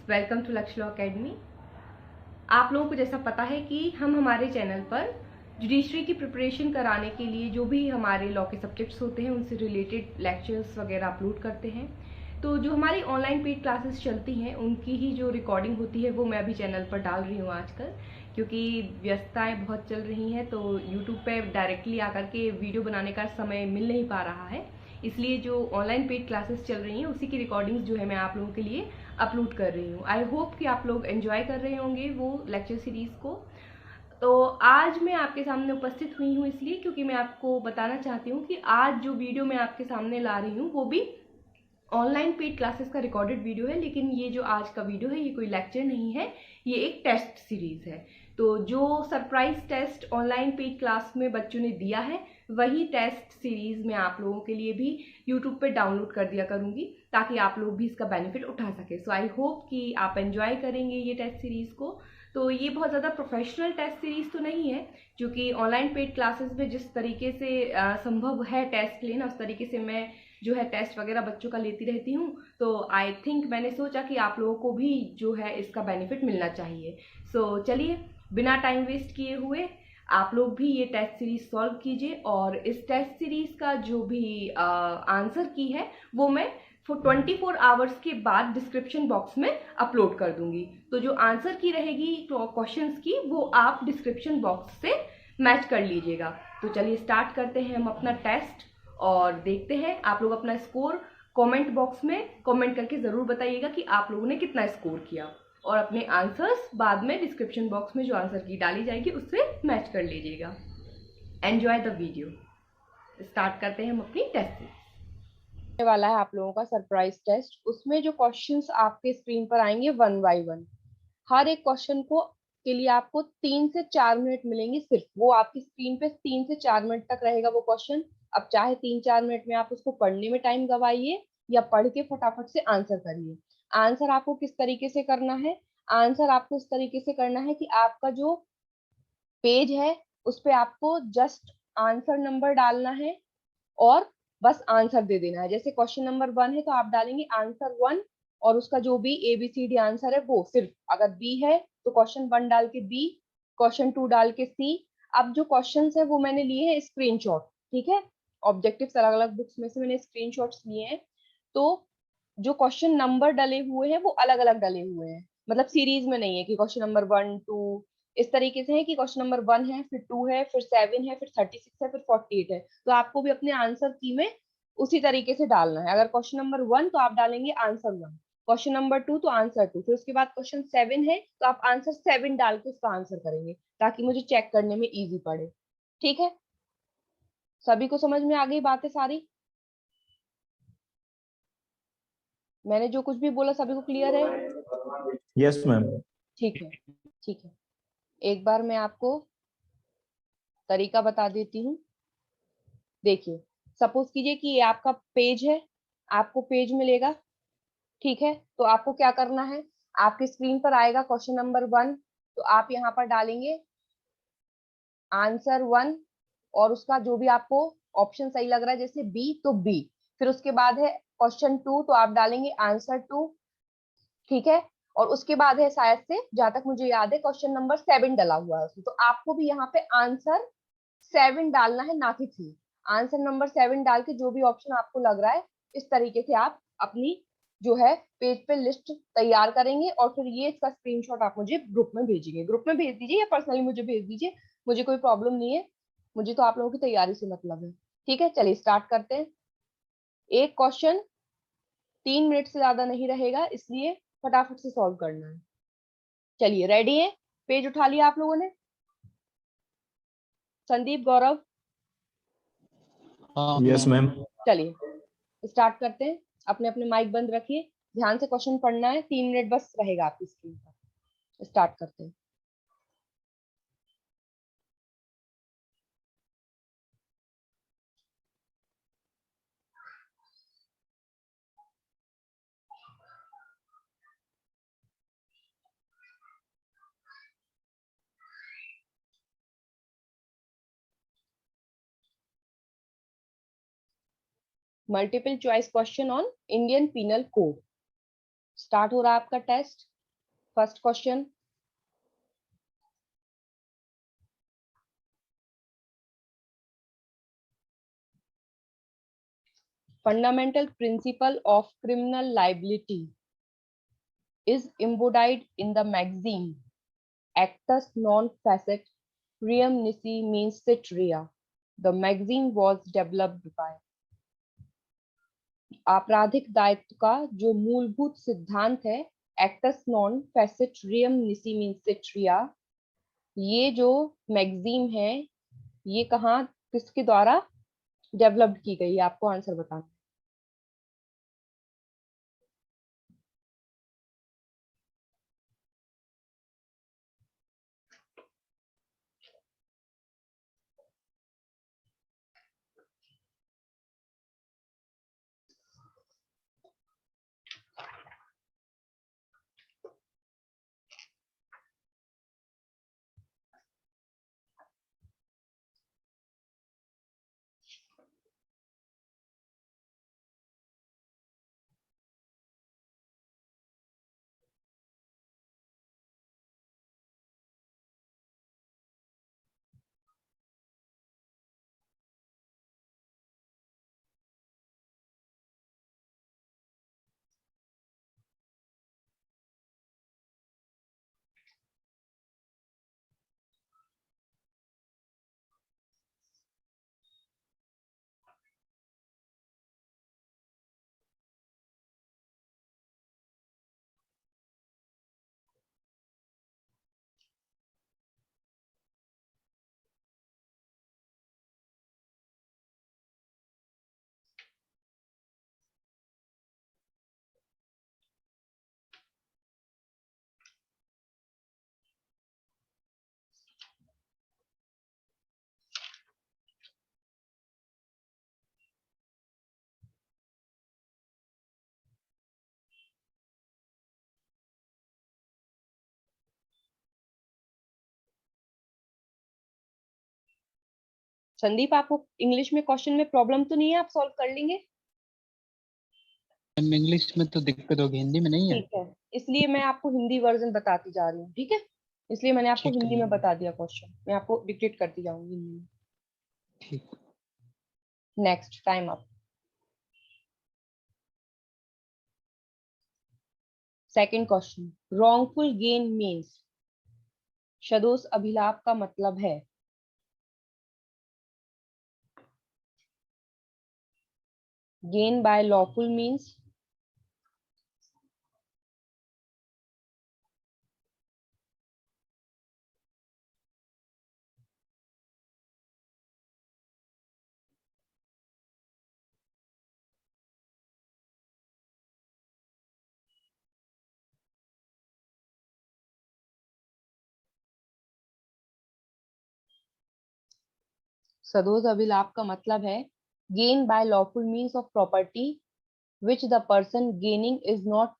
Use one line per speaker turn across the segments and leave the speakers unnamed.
Welcome to लक्ष्य law academy. आप लोगों को जैसा पता है कि हम हमारे चैनल पर जुडिशरी की प्रिपरेशन कराने के लिए जो भी हमारे लॉ के सब्जेक्ट्स होते हैं उनसे रिलेटेड लेक्चर्स वगैरह अपलोड करते हैं। तो जो हमारी ऑनलाइन पेड क्लासेस चलती हैं उनकी ही जो रिकॉर्डिंग होती है वो मैं अभी चैनल पर डाल रही हूँ आजकल, क्योंकि व्यस्तताएं बहुत चल रही हैं तो यूट्यूब पे डायरेक्टली आकर के वीडियो बनाने का समय मिल नहीं पा रहा है। इसलिए जो ऑनलाइन पेड क्लासेस चल रही हैं उसी की रिकॉर्डिंग्स जो है मैं आप लोगों के लिए अपलोड कर रही हूँ। आई होप कि आप लोग एंजॉय कर रहे होंगे वो लेक्चर सीरीज को। तो आज मैं आपके सामने उपस्थित हुई हूँ इसलिए क्योंकि मैं आपको बताना चाहती हूँ कि आज जो वीडियो मैं आपके सामने ला रही हूँ वो भी ऑनलाइन पेड क्लासेस का रिकॉर्डेड वीडियो है, लेकिन ये जो आज का वीडियो है ये कोई लेक्चर नहीं है, ये एक टेस्ट सीरीज है। तो जो surprise test online paid class में बच्चों ने दिया है वही टेस्ट सीरीज मैं आप लोगों के लिए भी यूट्यूब पे डाउनलोड कर दिया करूंगी ताकि आप लोग भी इसका बेनिफिट उठा सके। सो आई होप कि आप एंजॉय करेंगे ये टेस्ट सीरीज को। तो ये बहुत ज़्यादा प्रोफेशनल टेस्ट सीरीज तो नहीं है, क्योंकि ऑनलाइन पेड क्लासेस में जिस तरीके से संभव है टेस्ट लेना उस तरीके से मैं जो है टेस्ट वगैरह बच्चों का लेती रहती हूँ। तो आई थिंक मैंने सोचा कि आप लोगों को भी जो है इसका बेनिफिट मिलना चाहिए। सो चलिए बिना टाइम वेस्ट किए हुए आप लोग भी ये टेस्ट सीरीज सॉल्व कीजिए, और इस टेस्ट सीरीज का जो भी आंसर की है वो मैं 24 आवर्स के बाद डिस्क्रिप्शन बॉक्स में अपलोड कर दूंगी। तो जो आंसर की रहेगी तो क्वेश्चंस की वो आप डिस्क्रिप्शन बॉक्स से मैच कर लीजिएगा। तो चलिए स्टार्ट करते हैं हम अपना टेस्ट और देखते हैं। आप लोग अपना स्कोर कमेंट बॉक्स में कमेंट करके जरूर बताइएगा कि आप लोगों ने कितना स्कोर किया, और अपने आंसर्स बाद में डिस्क्रिप्शन बॉक्स में जो आंसर की डाली जाएगी उससे मैच कर लीजिएगा। Enjoy the video. स्टार्ट करते हैं हम अपनी टेस्ट वाला है आप लोगों का सरप्राइज टेस्ट। उसमें जो क्वेश्चंस आपके स्क्रीन पर आएंगे वन बाय वन, हर एक क्वेश्चन को के लिए आपको 3 से 4 मिनट मिलेंगे। सिर्फ वो आपकी स्क्रीन पे 3 से 4 मिनट तक रहेगा वो क्वेश्चन। अब चाहे 3-4 मिनट में आप उसको पढ़ने में टाइम गवाइए या पढ़ के फटाफट से आंसर करिए। आंसर आपको किस तरीके से करना है? आंसर आपको इस तरीके से करना है कि आपका जो पेज है उस पे आपको जस्ट आंसर नंबर डालना है और बस आंसर दे देना है। जैसे क्वेश्चन नंबर 1 है तो आप डालेंगे आंसर 1 और उसका जो भी ABCD आंसर है वो सिर्फ, अगर बी है तो क्वेश्चन 1 डाल के बी, क्वेश्चन 2 डाल के सी। अब जो क्वेश्चंस है वो मैंने लिए हैं स्क्रीनशॉट, ठीक है। ऑब्जेक्टिव्स अलग अलग बुक्स में से मैंने स्क्रीनशॉट्स लिए हैं। तो जो क्वेश्चन नंबर डले हुए हैं वो अलग अलग डले हुए हैं, मतलब सीरीज में नहीं है कि क्वेश्चन नंबर 1-2 इस तरीके से है कि क्वेश्चन नंबर 1 है, फिर 2 है, फिर 7 है, फिर 36 है, फिर 48 है। तो आपको भी अपने आंसर की में उसी तरीके से डालना है। अगर क्वेश्चन नंबर 1 तो आप डालेंगे आंसर 1, क्वेश्चन नंबर 2 तो आंसर 2, फिर उसके बाद क्वेश्चन 7 है तो आप आंसर 7 डाल के उसका आंसर करेंगे ताकि मुझे चेक करने में इजी पड़े। ठीक है, सभी को समझ में आ गई बातें सारी? मैंने जो कुछ भी बोला सभी को क्लियर है?
Yes ma'am.
ठीक है, ठीक है। एक बार मैं आपको तरीका बता देती हूँ। देखिए, सपोज कीजिए कि ये आपका पेज है, आपको पेज मिलेगा, ठीक है। तो आपको क्या करना है, आपकी स्क्रीन पर आएगा क्वेश्चन नंबर 1, तो आप यहाँ पर डालेंगे आंसर 1 और उसका जो भी आपको ऑप्शन सही लग रहा है, जैसे बी तो बी। फिर उसके बाद है क्वेश्चन 2 तो आप डालेंगे आंसर 2, ठीक है। और उसके बाद है शायद से, जहां तक मुझे याद है, क्वेश्चन नंबर 7 डला हुआ है उसमें, तो आपको भी यहाँ पे आंसर 7 डालना है, ना कि 3। आंसर नंबर 7 डाल के जो भी ऑप्शन आपको लग रहा है इस तरीके से आप अपनी जो है पेज पे लिस्ट तैयार करेंगे और फिर ये इसका स्क्रीनशॉट आप मुझे ग्रुप में भेजिए। ग्रुप में भेज दीजिए या पर्सनली मुझे भेज दीजिए, मुझे कोई प्रॉब्लम नहीं है। मुझे तो आप लोगों की तैयारी से मतलब है। ठीक है, चलिए स्टार्ट करते हैं। एक क्वेश्चन 3 मिनट से ज्यादा नहीं रहेगा, इसलिए फटाफट से सॉल्व करना है। चलिए रेडी है? पेज उठा लिया आप लोगों ने? संदीप, गौरव?
Yes ma'am.
चलिए स्टार्ट करते हैं। अपने अपने माइक बंद रखिए, ध्यान से क्वेश्चन पढ़ना है। 3 मिनट बस रहेगा आपकी स्क्रीन पर। स्टार्ट करते हैं। Multiple choice question on Indian penal code. Start हो रहा है आपका test. First question, fundamental principle of criminal liability is embodied in the maxim actus non facet reum nisi means sit rea. The maxim was developed by आपराधिक दायित्व का जो मूलभूत सिद्धांत है acts non face it रियम निसी mean seat रिया, ये जो मैगजीम है ये कहाँ किसके द्वारा डेवलप्ड की गई है? आपको आंसर बताना। संदीप, आपको इंग्लिश में क्वेश्चन में प्रॉब्लम तो नहीं है? आप सॉल्व कर लेंगे?
इंग्लिश में तो दिक्कत होगी, हिंदी में नहीं है।
ठीक है, इसलिए मैं आपको हिंदी वर्जन बताती जा रही हूँ। ठीक है, इसलिए मैंने आपको
ठीक
हिंदी
है,
में बता दिया क्वेश्चन, मैं आपको डिक्टेट करती जाऊंगी हिंदी में।
ठीक।
Next, time up. Second question, wrongful gain means, सदोष अभिलाप का मतलब है गेन बाय लॉफुल मीन्स सदोष अभिलाप का मतलब है gain by lawful means of property which the person gaining is not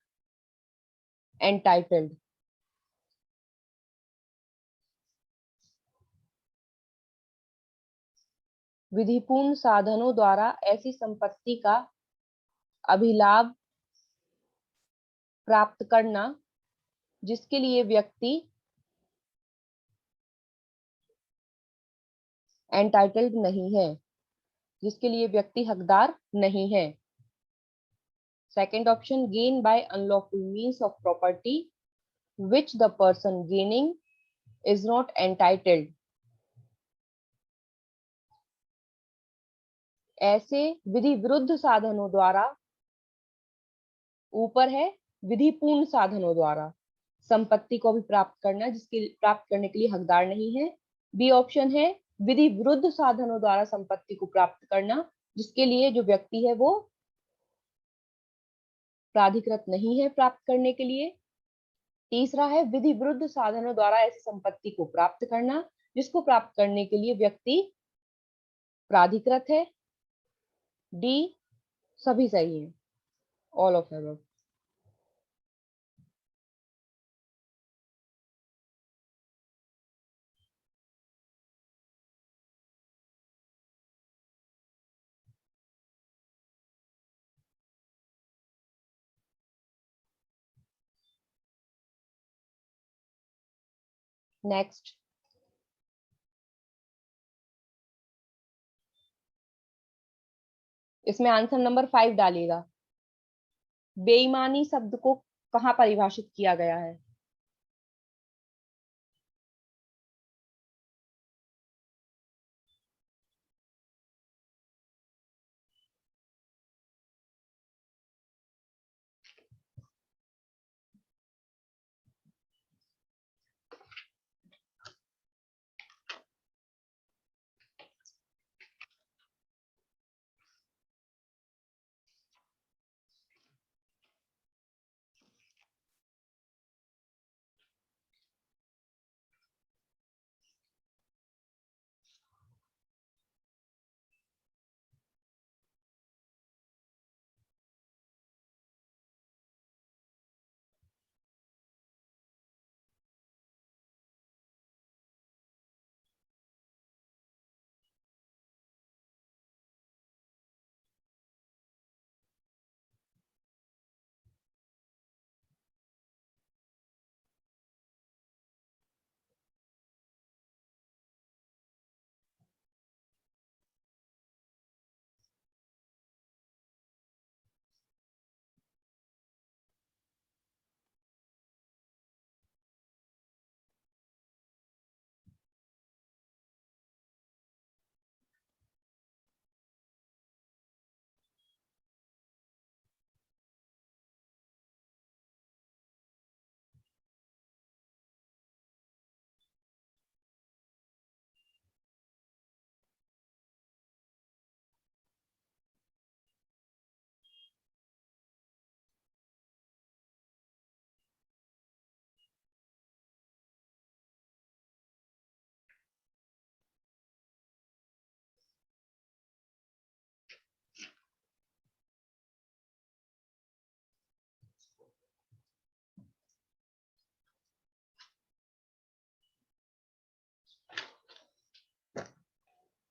entitled। विधिपूर्ण साधनों द्वारा ऐसी संपत्ति का अभिलाभ प्राप्त करना जिसके लिए व्यक्ति एंटाइटल्ड नहीं है, जिसके लिए व्यक्ति हकदार नहीं है। Second option, gain by unlawful means of property which the person gaining is not entitled। ऐसे विधि विरुद्ध साधनों द्वारा, ऊपर है विधिपूर्ण साधनों द्वारा संपत्ति को भी प्राप्त करना जिसके प्राप्त करने के लिए हकदार नहीं है। बी ऑप्शन है विधि विरुद्ध साधनों द्वारा संपत्ति को प्राप्त करना जिसके लिए जो व्यक्ति है वो प्राधिकृत नहीं है प्राप्त करने के लिए। तीसरा है विधि विरुद्ध साधनों द्वारा ऐसी संपत्ति को प्राप्त करना जिसको प्राप्त करने के लिए व्यक्ति प्राधिकृत है। डी सभी सही है, ऑल ऑफ अबव। नेक्स्ट, इसमें आंसर नंबर 5 डालिएगा। बेईमानी शब्द को कहाँ परिभाषित किया गया है?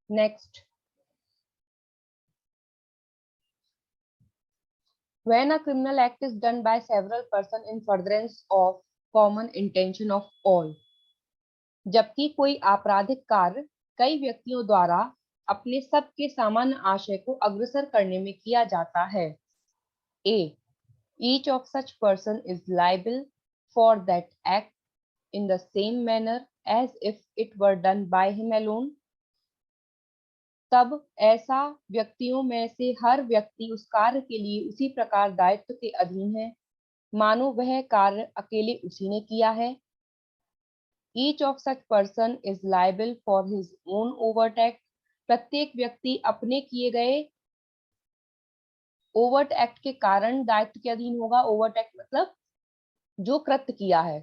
Next, when a criminal act is done by several person in furtherance of common intention of all, जबकि कोई आपराधिक कार्य कई व्यक्तियों द्वारा अपने सबके सामान्य आशय को अग्रसर करने में किया जाता है। A, each of such person is liable for that act in the same manner as if it were done by him alone, तब ऐसा व्यक्तियों में से हर व्यक्ति उस कार्य के लिए उसी प्रकार दायित्व के अधीन है मानो वह कार्य अकेले उसी ने किया है। Each of such person is liable for his own overt act, प्रत्येक व्यक्ति अपने किए गए ओवर्ट एक्ट के कारण दायित्व के अधीन होगा। ओवर्ट एक्ट मतलब जो कृत्य किया है,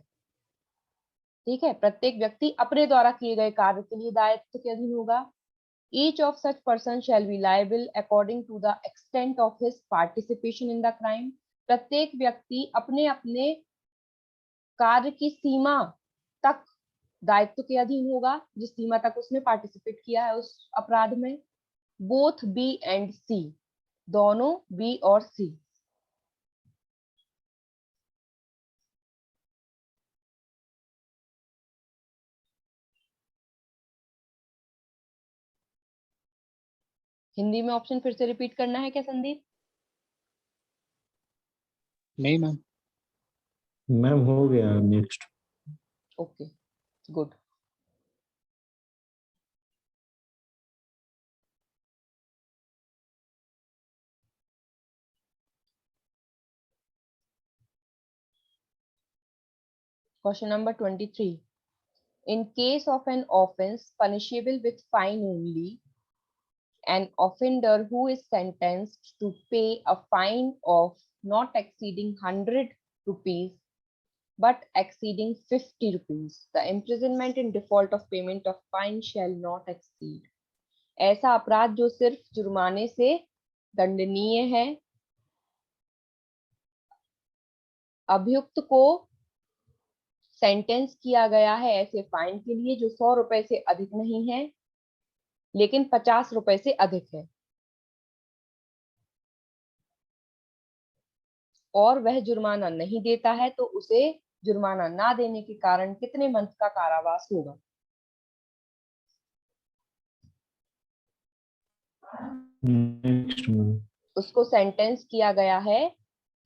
ठीक है। प्रत्येक व्यक्ति अपने द्वारा किए गए कार्य के लिए दायित्व के अधीन होगा। Each of such person shall be liable according to the extent of his participation in the crime, प्रत्येक व्यक्ति अपने अपने कार्य की सीमा तक दायित्व के अधीन होगा, जिस सीमा तक उसने पार्टिसिपेट किया है उस अपराध में। बोथ बी एंड सी, दोनों बी और सी। हिंदी में ऑप्शन फिर से रिपीट करना है क्या संदीप?
नहीं मैम।
मैम हो गया next.
Okay, good. Question number 23, in case of an offense punishable with fine only, an offender who is sentenced to pay a fine of not exceeding 100 rupees but exceeding 50 rupees, the imprisonment in default of payment of fine shall not exceed। ऐसा अपराध जो सिर्फ जुर्माने से दंडनीय है, अभियुक्त को सेंटेंस किया गया है ऐसे फाइन के लिए जो 100 रुपए से अधिक नहीं है लेकिन 50 रुपए से अधिक है, और वह जुर्माना नहीं देता है तो उसे जुर्माना ना देने के कारण कितने मंथ का कारावास होगा?
Next ma'am.
उसको सेंटेंस किया गया है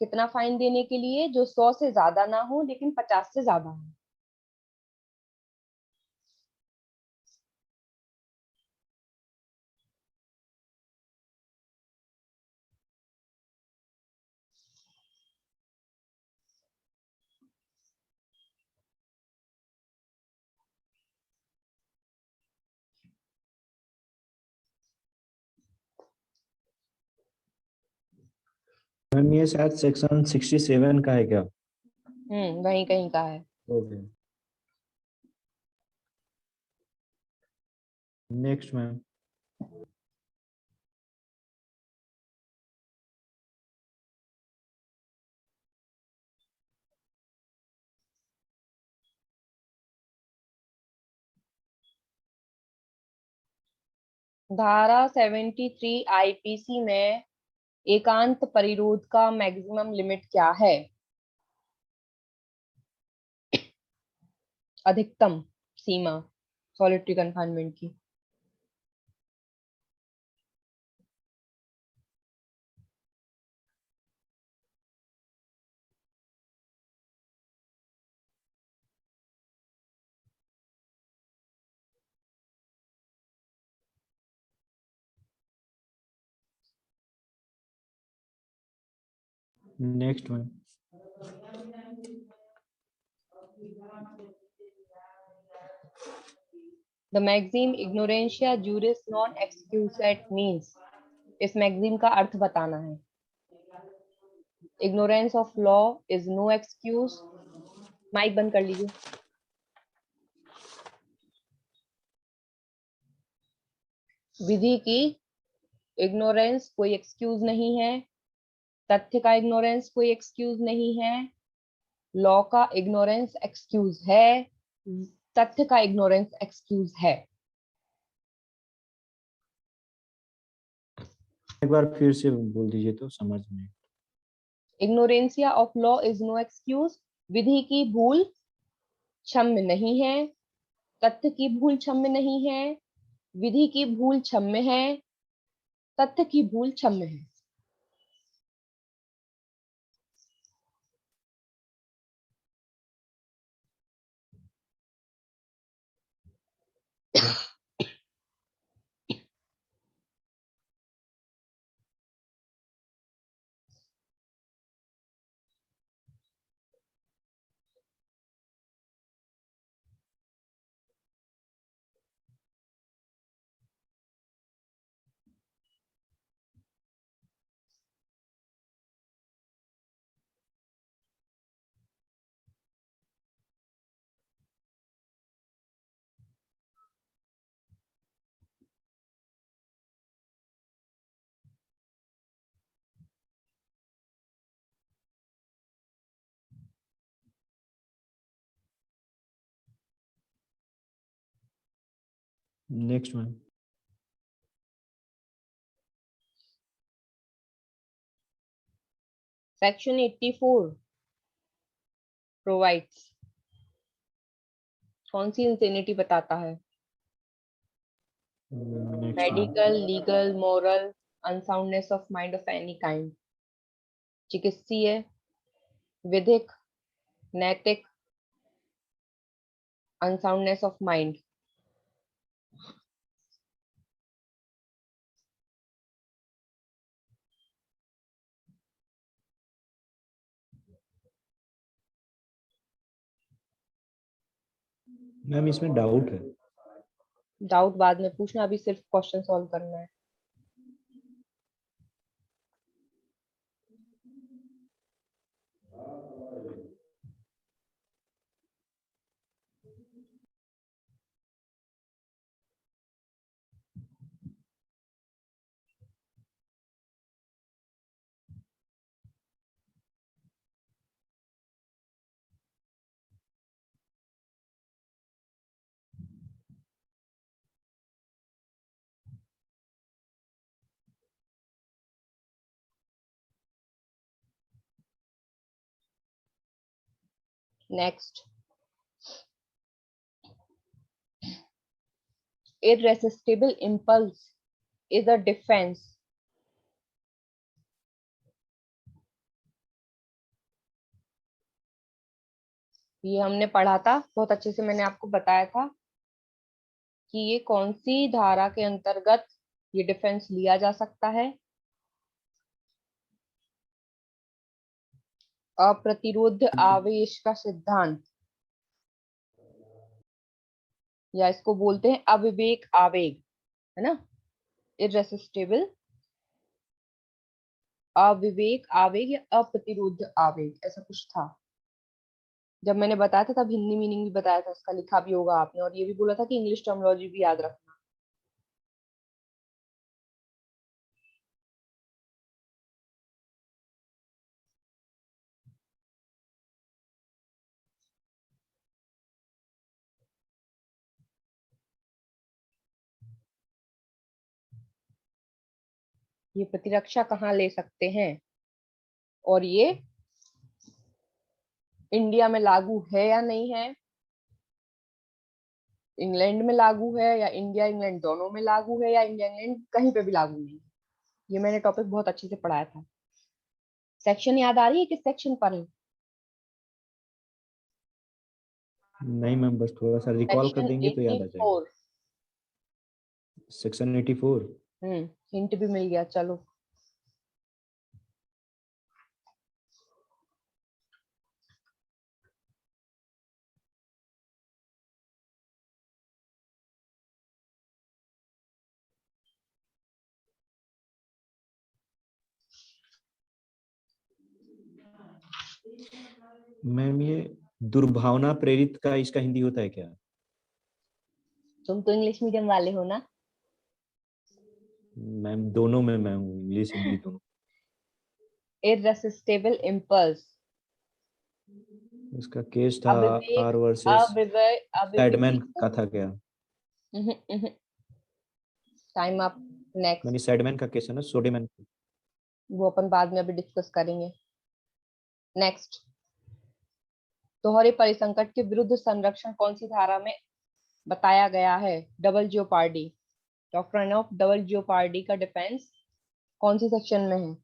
कितना फाइन देने के लिए, जो 100 से ज्यादा ना हो लेकिन 50 से ज्यादा हो।
मैम ये शायद सेक्शन 67 का है क्या?
वहीं कहीं का है।
ओके। Next ma'am.
धारा 73 आईपीसी में एकांत परिरोध का मैक्सिमम लिमिट क्या है? अधिकतम सीमा सॉलिटरी कन्फाइनमेंट की।
Next ma'am.
The maxim ignorantia juris non excusat means, इस मैक्सिम का अर्थ बताना है। Ignorance of law is no excuse. Mic बंद कर लीजिए। विधि की इग्नोरेंस कोई एक्सक्यूज नहीं है, तथ्य का इग्नोरेंस कोई एक्सक्यूज नहीं है, लॉ का इग्नोरेंस एक्सक्यूज है, तथ्य का इग्नोरेंस एक्सक्यूज है।
एक बार फिर से बोल दीजिए तो समझ में।
Ignorantia of law is no excuse. विधि की भूल क्षम्य नहीं है, तथ्य की भूल क्षम्य नहीं है, विधि की भूल क्षम्य है, तथ्य की भूल क्षम्य है।
Next ma'am.
सेक्शन 84 प्रोवाइड्स, कौन सी इंसेनिटी बताता है?
Next ma'am.
Medical, legal, moral unsoundness of mind of any kind. चिकित्सीय, विधिक, नैतिक अनसाउंडनेस ऑफ माइंड।
मैम इसमें डाउट है।
डाउट बाद में पूछना, अभी सिर्फ क्वेश्चन सॉल्व करना है। Next, irresistible impulse is a defense. ये हमने पढ़ा था बहुत अच्छे से, मैंने आपको बताया था कि ये कौन सी धारा के अंतर्गत ये डिफेंस लिया जा सकता है। अप्रतिरोध आवेश का सिद्धांत, या इसको बोलते हैं अविवेक आवेग, है ना। इररेसिस्टिबल अविवेक आवेग या अप्रतिरोध आवेग, ऐसा कुछ था। जब मैंने बताया था तब हिंदी मीनिंग भी बताया था, इसका लिखा भी होगा आपने, और ये भी बोला था कि इंग्लिश टर्मिनोलॉजी भी याद रखना। ये प्रतिरक्षा कहाँ ले सकते हैं, और ये इंडिया में लागू है या नहीं है, इंग्लैंड में लागू है या इंडिया इंग्लैंड दोनों में लागू है, या इंडिया इंग्लैंड कहीं पे भी लागू नहीं है। ये मैंने टॉपिक बहुत अच्छे से पढ़ाया था। सेक्शन याद आ रही है, किस सेक्शन पर है?
नहीं मैम, बस थोड़ा सा रिकॉल कर
सेक्शन
देंगे तो याद आ जाएगा।
84।
सेक्शन 84।
हिंट भी मिल गया, चलो।
मैम ये दुर्भावना प्रेरित का इसका हिंदी होता है क्या?
तुम तो इंग्लिश मीडियम वाले हो ना।
मैम दोनों में मैं हूँ, इंग्लिश हिंदी दोनों।
इररेसिस्टिबल इम्पल्स,
इसका केस था
अविवेक
आर वर्सेस सैडमैन
अविवेक।
का था क्या?
Time up. नेक्स्ट,
मैंने सैडमैन का केस है ना, सोडेमैन।
वो अपन बाद में अभी डिस्कस करेंगे। नेक्स्ट, दोहरे परिसंकट के विरुद्ध संरक्षण कौन सी धारा में बताया गया है? Double jeopardy, doctrine of double jeopardy का डिफेंस कौन सी सेक्शन में है?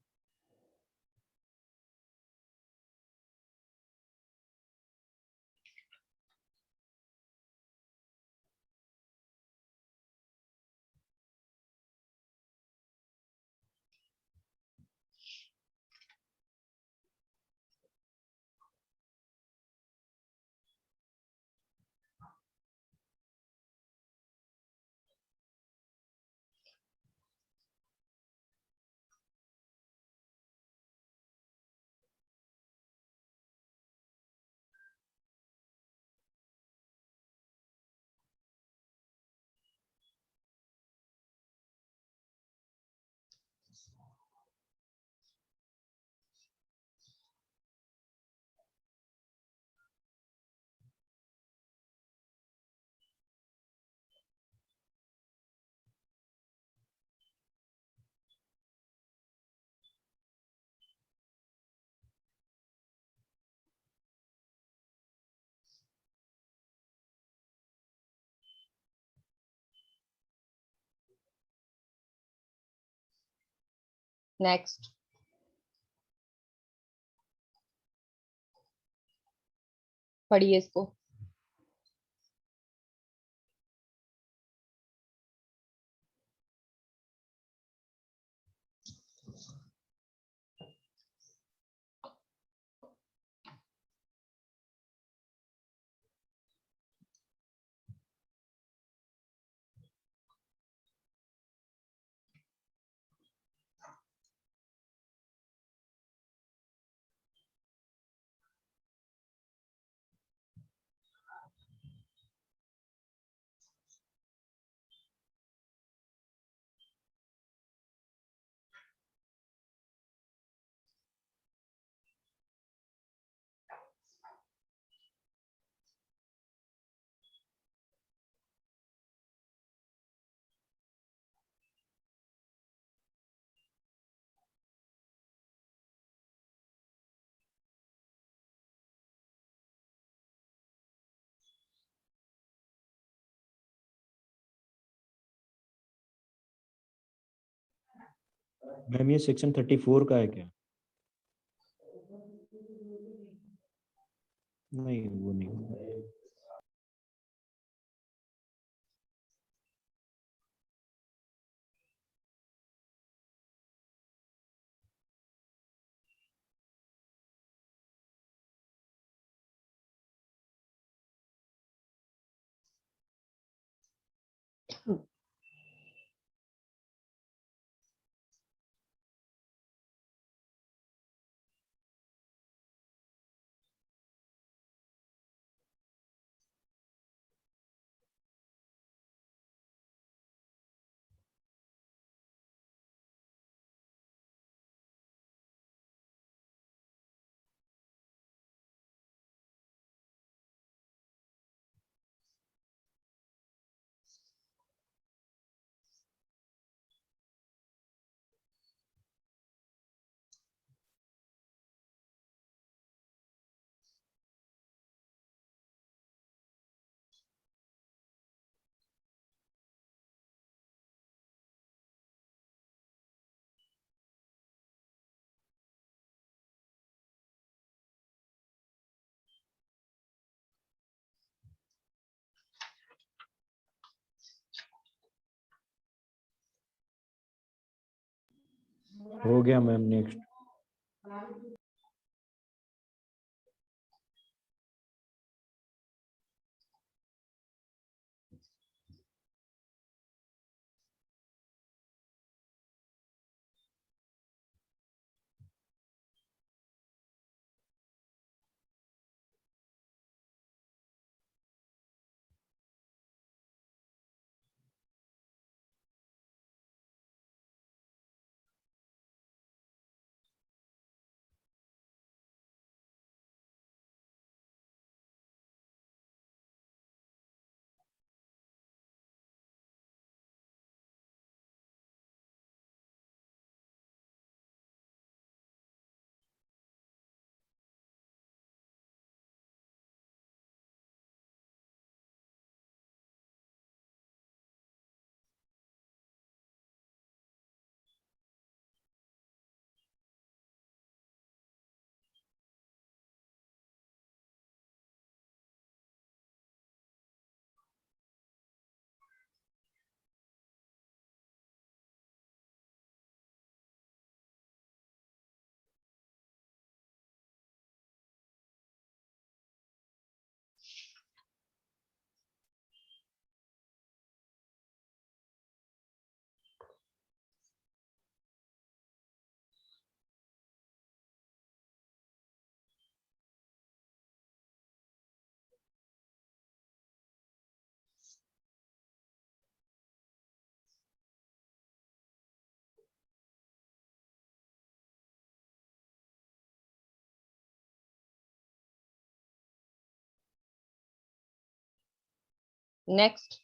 नेक्स्ट, पढ़िए इसको।
मैम ये सेक्शन 34 का है क्या? नहीं वो नहीं। हो गया मैम, नेक्स्ट।
नेक्स्ट।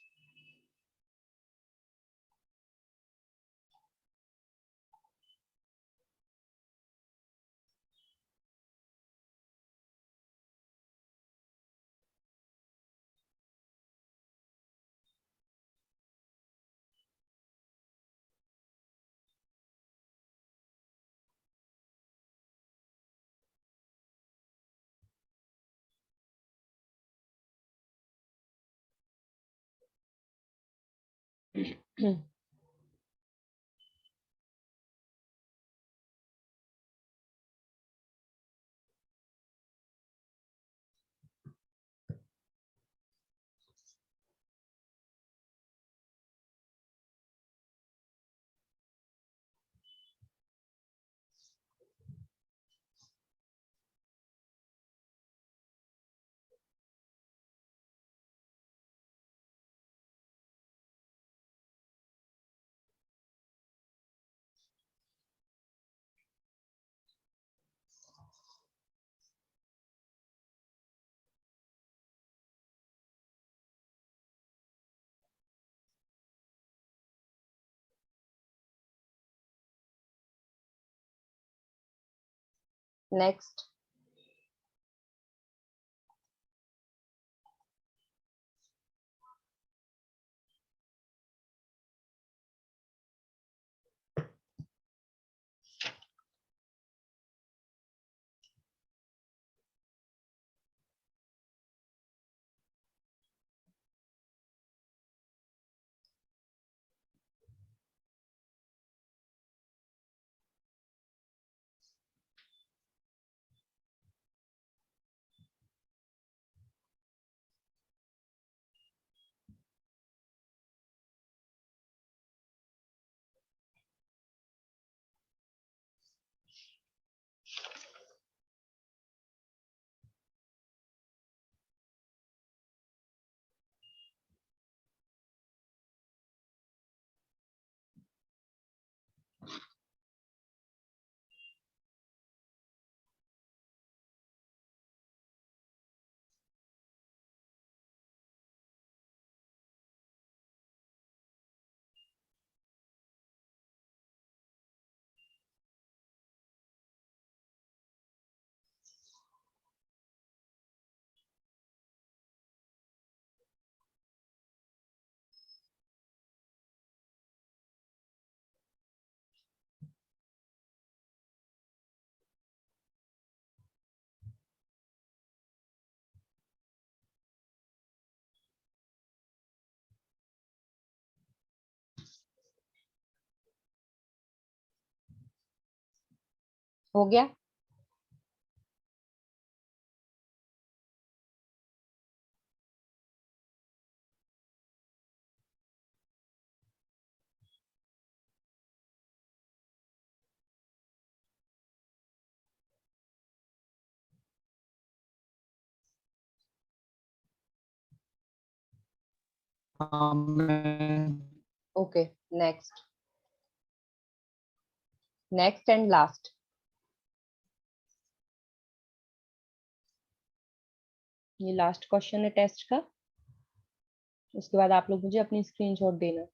नेक्स्ट। हो गया?
हाँ मैं
okay, next, next and last. ये लास्ट क्वेश्चन है टेस्ट का। उसके बाद आप लोग मुझे अपनी स्क्रीनशॉट देना।